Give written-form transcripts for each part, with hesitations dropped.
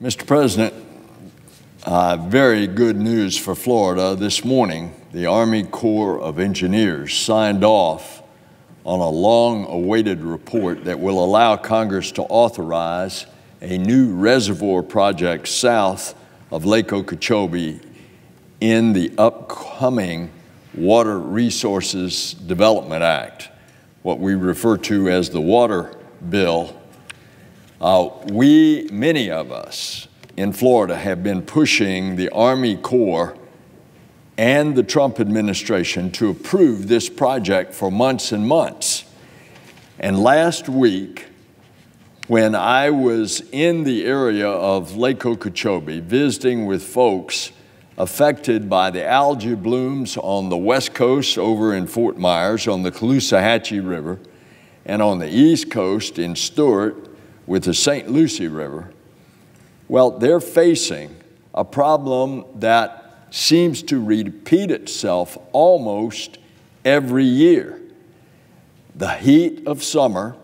Mr. President, very good news for Florida. This morning, the Army Corps of Engineers signed off on a long-awaited report that will allow Congress to authorize a new reservoir project south of Lake Okeechobee in the upcoming Water Resources Development Act, what we refer to as the Water Bill. Many of us in Florida have been pushing the Army Corps and the Trump administration to approve this project for months and months. And last week, when I was in the area of Lake Okeechobee visiting with folks affected by the algae blooms on the west coast over in Fort Myers on the Caloosahatchee River, and on the east coast in Stewart with the St. Lucie River, well, they're facing a problem that seems to repeat itself almost every year. The heat of summer,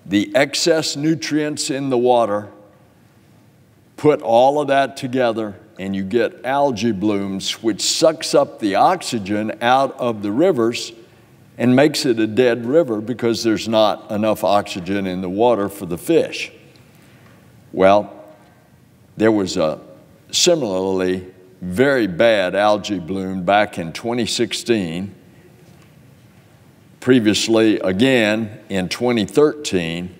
the excess nutrients in the water, put all of that together and you get algae blooms, which sucks up the oxygen out of the rivers and makes it a dead river because there's not enough oxygen in the water for the fish. Well, there was a similarly very bad algae bloom back in 2016, previously again in 2013,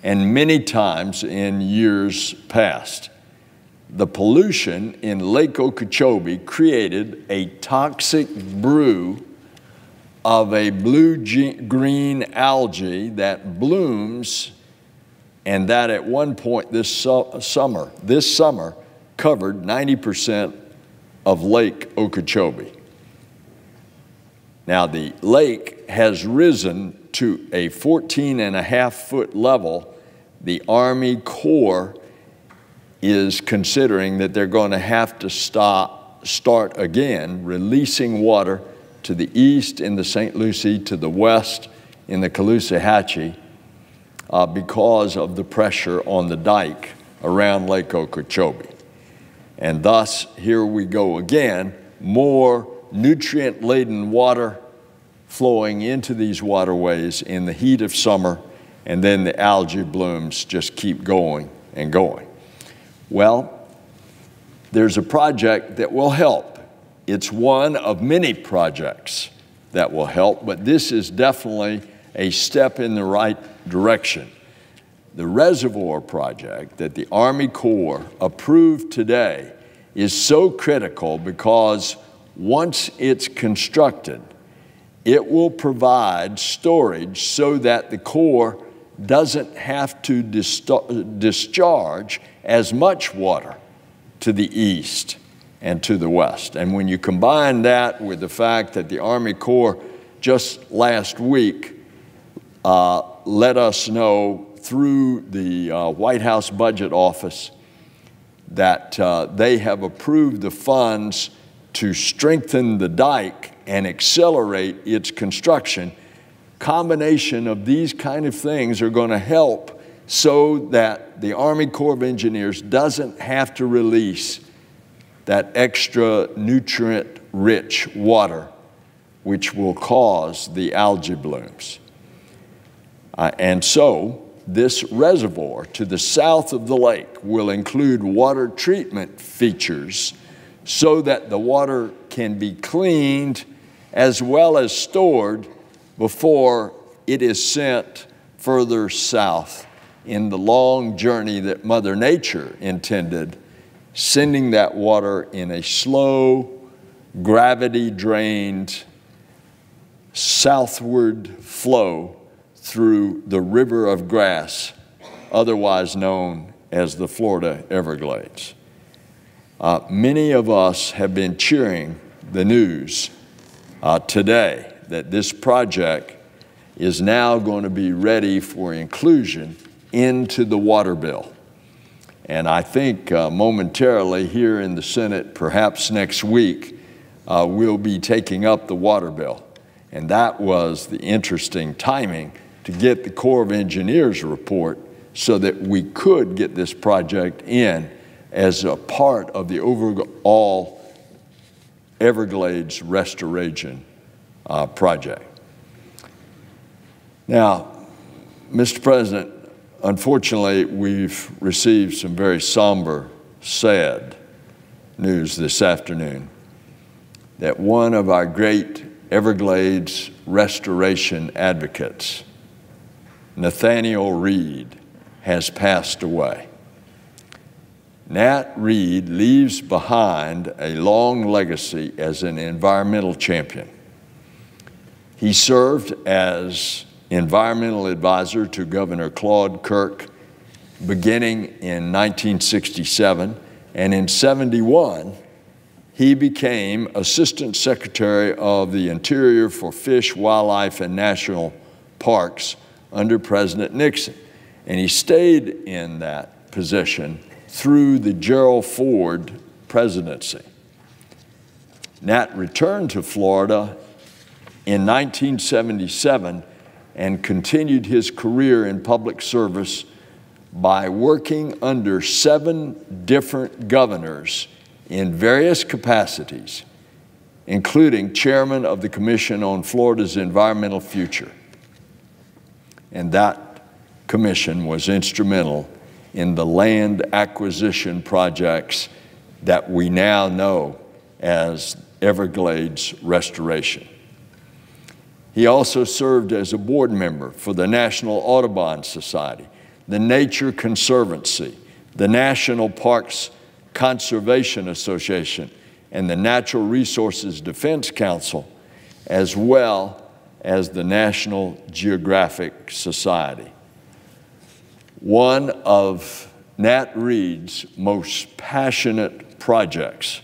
and many times in years past. The pollution in Lake Okeechobee created a toxic brew of a blue-green algae that blooms, and that at one point this summer covered 90% of Lake Okeechobee. Now the lake has risen to a 14.5-foot level. The Army Corps is considering that they're going to have to start again releasing water to the east in the St. Lucie, to the west in the Caloosahatchee, because of the pressure on the dike around Lake Okeechobee. And thus, here we go again, more nutrient-laden water flowing into these waterways in the heat of summer, and then the algae blooms just keep going and going. Well, there's a project that will help. It's one of many projects that will help, but this is definitely a step in the right direction. The reservoir project that the Army Corps approved today is so critical because once it's constructed, it will provide storage so that the Corps doesn't have to discharge as much water to the east and to the west. And when you combine that with the fact that the Army Corps just last week let us know through the White House Budget Office that they have approved the funds to strengthen the dike and accelerate its construction, combination of these kind of things are going to help so that the Army Corps of Engineers doesn't have to release that extra nutrient-rich water which will cause the algae blooms. And so this reservoir to the south of the lake will include water treatment features so that the water can be cleaned as well as stored before it is sent further south in the long journey that Mother Nature intended, sending that water in a slow, gravity-drained, southward flow through the river of grass, otherwise known as the Florida Everglades. Many of us have been cheering the news today that this project is now going to be ready for inclusion into the water bill. And I think momentarily here in the Senate, perhaps next week, we'll be taking up the water bill. And that was the interesting timing to get the Corps of Engineers report so that we could get this project in as a part of the overall Everglades restoration project. Now, Mr. President, unfortunately, we've received some very somber, sad news this afternoon that one of our great Everglades restoration advocates, Nat Reed, has passed away. Nat Reed leaves behind a long legacy as an environmental champion. He served as environmental advisor to Governor Claude Kirk beginning in 1967, and in '71, he became Assistant Secretary of the Interior for Fish, Wildlife, and National Parks under President Nixon. And he stayed in that position through the Gerald Ford presidency. Nat returned to Florida in 1977 and continued his career in public service by working under 7 different governors in various capacities, including chairman of the Commission on Florida's Environmental Future. And that commission was instrumental in the land acquisition projects that we now know as Everglades restoration. He also served as a board member for the National Audubon Society, the Nature Conservancy, the National Parks Conservation Association, and the Natural Resources Defense Council, as well as the National Geographic Society. One of Nat Reed's most passionate projects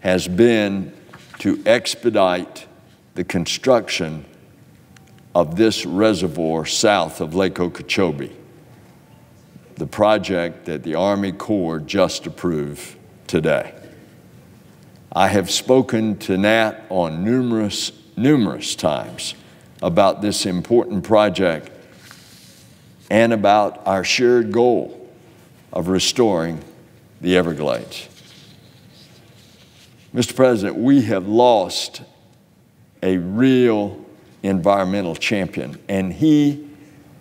has been to expedite the construction of this reservoir south of Lake Okeechobee, the project that the Army Corps just approved today. I have spoken to Nat on numerous times about this important project and about our shared goal of restoring the Everglades. Mr. President, we have lost a real environmental champion, and he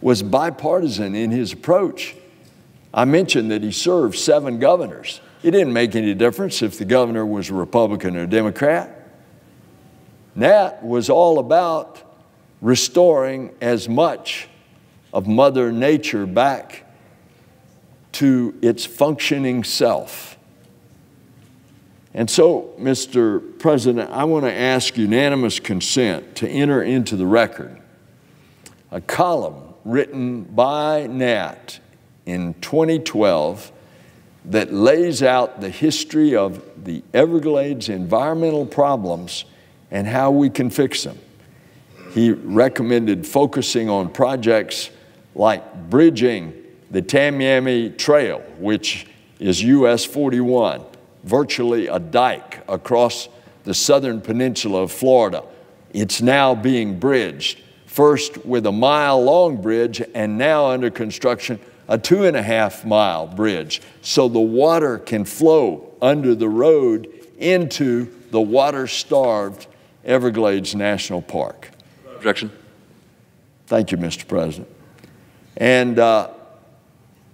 was bipartisan in his approach. I mentioned that he served 7 governors. It didn't make any difference if the governor was a Republican or a Democrat. Nat was all about restoring as much of Mother Nature back to its functioning self. And so, Mr. President, I want to ask unanimous consent to enter into the record a column written by Nat in 2012 that lays out the history of the Everglades environmental problems and how we can fix them. He recommended focusing on projects like bridging the Tamiami Trail, which is US 41, virtually a dike across the southern peninsula of Florida. It's now being bridged, first with a mile-long bridge and now under construction a 2.5-mile bridge, so the water can flow under the road into the water-starved Everglades National Park. Objection. Thank you, Mr. President. And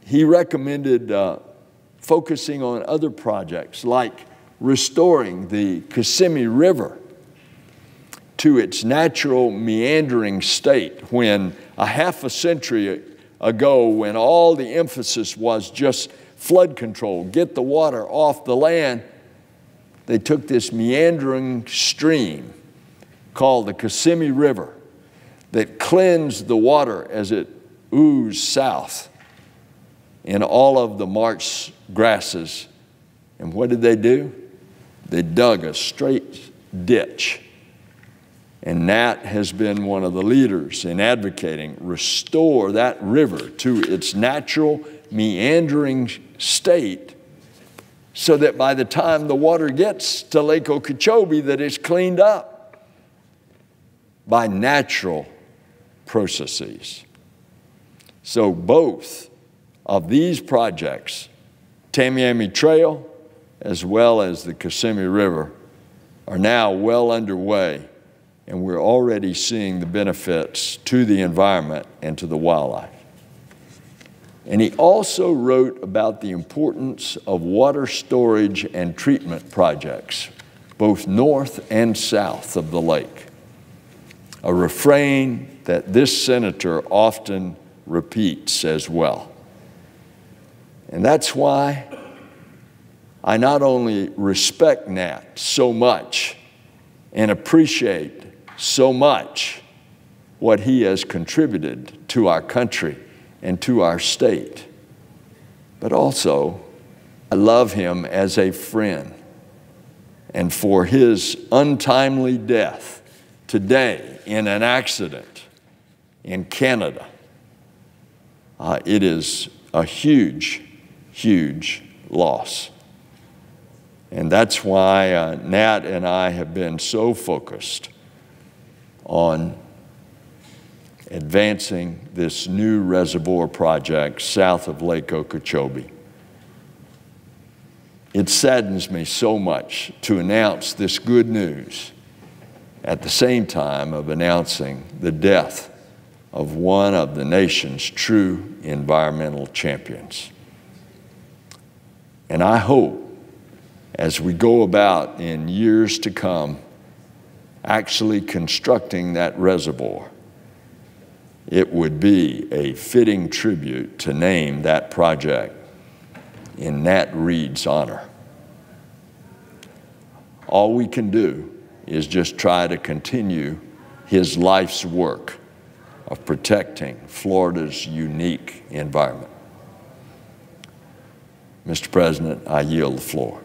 he recommended focusing on other projects like restoring the Kissimmee River to its natural meandering state when a half a century ago, when all the emphasis was just flood control, get the water off the land, they took this meandering stream called the Kissimmee River that cleansed the water as it oozed south in all of the marsh grasses. And what did they do? They dug a straight ditch. And Nat has been one of the leaders in advocating restore that river to its natural meandering state so that by the time the water gets to Lake Okeechobee that it's cleaned up by natural processes. So both of these projects, Tamiami Trail as well as the Kissimmee River, are now well underway, and we're already seeing the benefits to the environment and to the wildlife. And he also wrote about the importance of water storage and treatment projects, both north and south of the lake, a refrain that this senator often repeats as well. And that's why I not only respect Nat so much and appreciate so much what he has contributed to our country and to our state, but also I love him as a friend. And for his untimely death today in an accident in Canada, it is a huge, huge loss. And that's why Nat and I have been so focused on advancing this new reservoir project south of Lake Okeechobee. It saddens me so much to announce this good news at the same time of announcing the death of one of the nation's true environmental champions. And I hope as we go about in years to come actually constructing that reservoir, it would be a fitting tribute to name that project in Nat Reed's honor. All we can do is just try to continue his life's work of protecting Florida's unique environment. Mr. President, I yield the floor.